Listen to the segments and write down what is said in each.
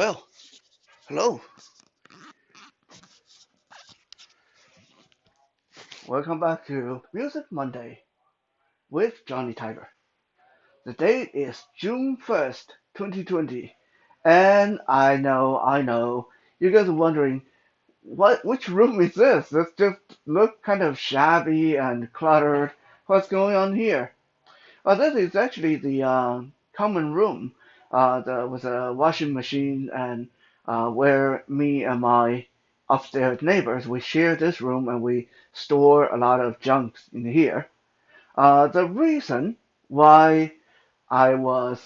Well, hello. Welcome back to Music Monday with Johnny Tiger. The date is June 1st, 2020. And I know, you guys are wondering, which room is this? This just look kind of shabby and cluttered. What's going on here? Well, this is actually the common room with a washing machine and where me and my upstairs neighbors, we share this room and we store a lot of junk in here. The reason why I was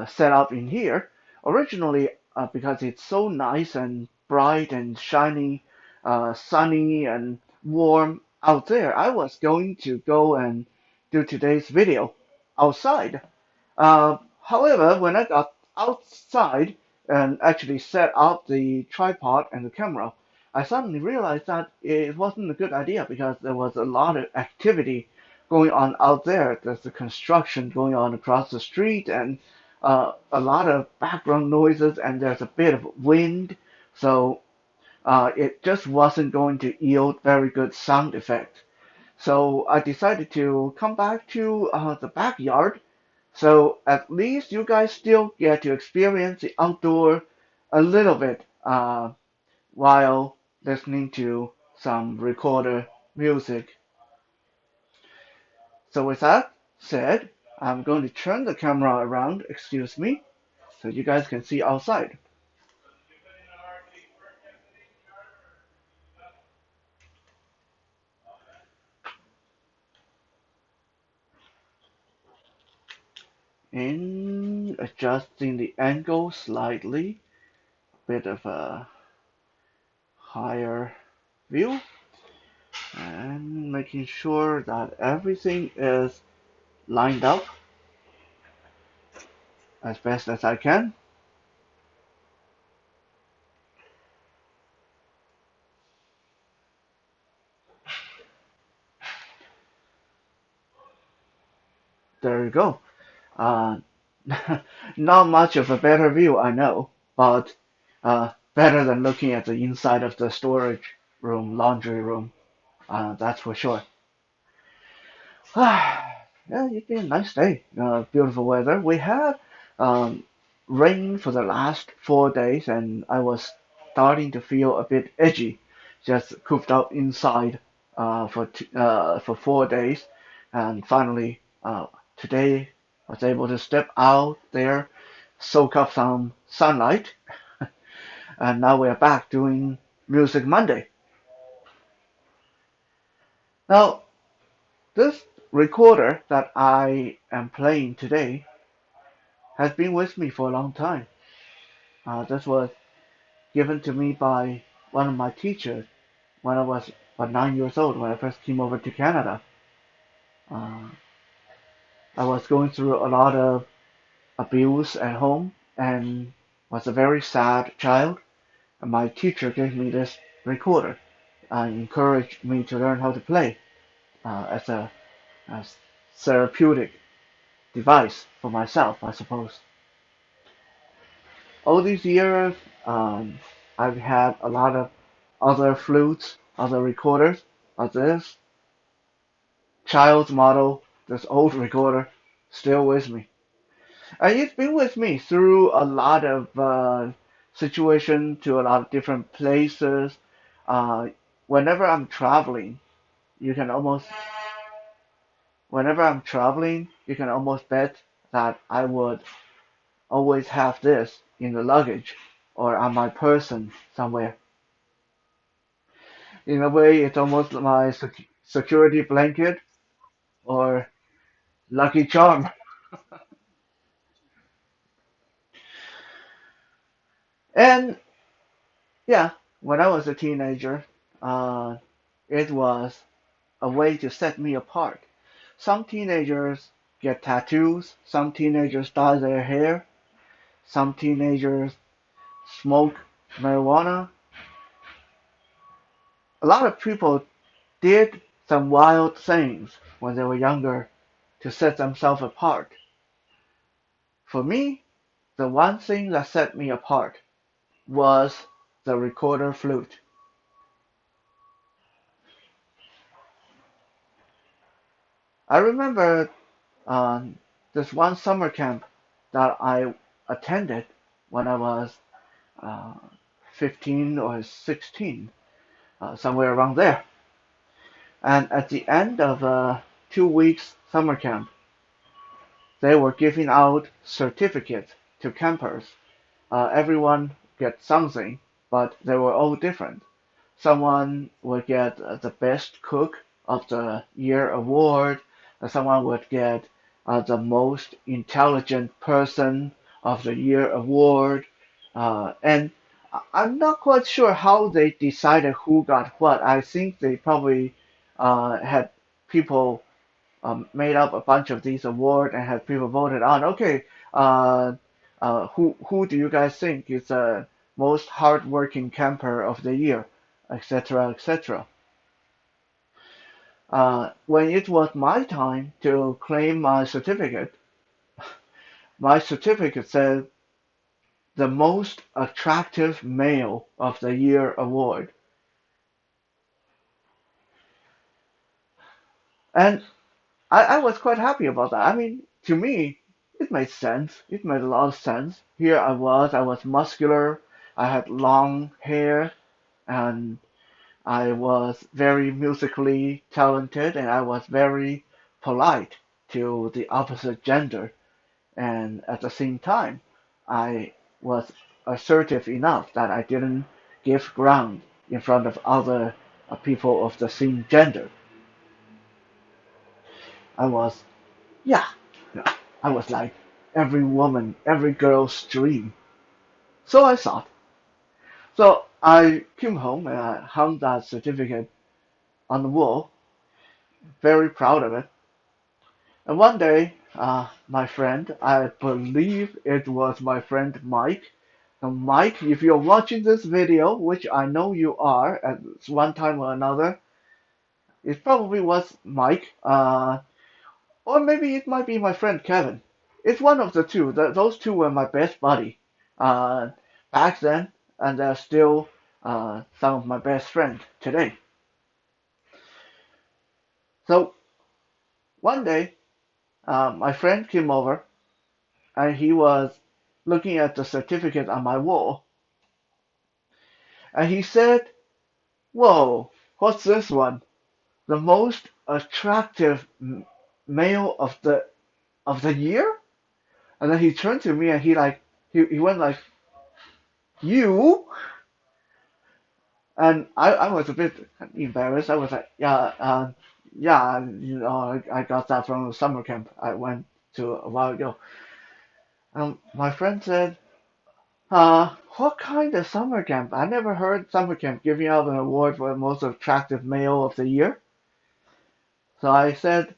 set up in here originally because it's so nice and bright and shiny, sunny and warm out there. I was going to go and do today's video outside. However, when I got outside and actually set up the tripod and the camera, I suddenly realized that it wasn't a good idea because there was a lot of activity going on out there. There's the construction going on across the street and a lot of background noises, and there's a bit of wind. So it just wasn't going to yield very good sound effect. So I decided to come back to the backyard so at least you guys still get to experience the outdoor a little bit while listening to some recorder music. So with that said, I'm going to turn the camera around, excuse me, so you guys can see outside. In adjusting the angle slightly, bit of a higher view, and making sure that everything is lined up as best as I can. There you go. Uh, not much of a better view, I know, but better than looking at the inside of the storage room, laundry room. That's for sure. Yeah, it's been a nice day. Beautiful weather. We had um, rain for the last 4 days, and I was starting to feel a bit edgy, just cooped up inside for 4 days, and finally today I was able to step out there, soak up some sunlight, and now we're back doing Music Monday. Now, this recorder that I am playing today has been with me for a long time. This was given to me by one of my teachers when I was about 9 years old when I first came over to Canada. Uh, I was going through a lot of abuse at home and was a very sad child. And my teacher gave me this recorder and encouraged me to learn how to play as a as therapeutic device for myself, I suppose. All these years, um, I've had a lot of other flutes, other recorders, but this child's model, this old recorder, still with me. And it's been with me through a lot of situations, to a lot of different places. Uh, whenever I'm traveling, you can almost, whenever I'm traveling, you can almost bet that I would always have this in the luggage or on my person somewhere. In a way, it's almost my security blanket or lucky charm. And yeah, when I was a teenager, uh, it was a way to set me apart. Some teenagers get tattoos, some teenagers dye their hair, some teenagers smoke marijuana. A lot of people did some wild things when they were younger to set themselves apart. For me, the one thing that set me apart was the recorder flute. I remember um, this one summer camp that I attended when I was uh, 15 or 16, somewhere around there. And at the end of 2 weeks summer camp, they were giving out certificates to campers. Everyone gets something, but they were all different. Someone would get the best cook of the year award. Someone would get the most intelligent person of the year award. And I'm not quite sure how they decided who got what. I think they probably had people made up a bunch of these awards and had people voted on. Okay, uh, who do you guys think is the most hardworking camper of the year, etc., etc. When it was my time to claim my certificate said the most attractive male of the year award, and I was quite happy about that. I mean, to me, it made sense. It made a lot of sense. Here I was muscular, I had long hair, and I was very musically talented, and I was very polite to the opposite gender. And at the same time, I was assertive enough that I didn't give ground in front of other people of the same gender. I was Yeah, yeah. I was like every woman, every girl's dream. So I thought. So I came home and I hung that certificate on the wall, very proud of it. And one day, my friend, I believe it was my friend Mike. And Mike, if you're watching this video, which I know you are at one time or another, it probably was Mike. Or maybe it might be my friend Kevin. It's one of the two. Those two were my best buddy uh, back then, and they're still some of my best friends today. So one day, my friend came over, and he was looking at the certificate on my wall, and he said, "Whoa, what's this one? The most attractive male of the year?" And then he turned to me and he went like, "You?" And I was a bit embarrassed. I was like, yeah, I got that from the summer camp I went to a while ago. My friend said, what kind of summer camp? I never heard summer camp giving out an award for the most attractive male of the year. So I said,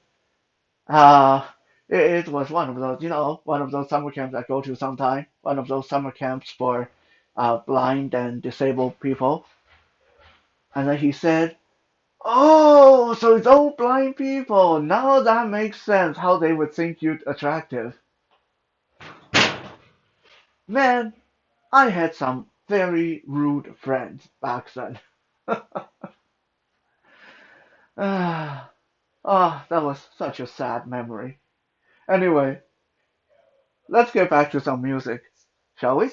uh, it was one of those, one of those summer camps I go to sometime, one of those summer camps for blind and disabled people. And then he said, "Oh, so it's all blind people. Now that makes sense how they would think you attractive." Man, I had some very rude friends back then. Ah, that was such a sad memory. Anyway, let's get back to some music, shall we?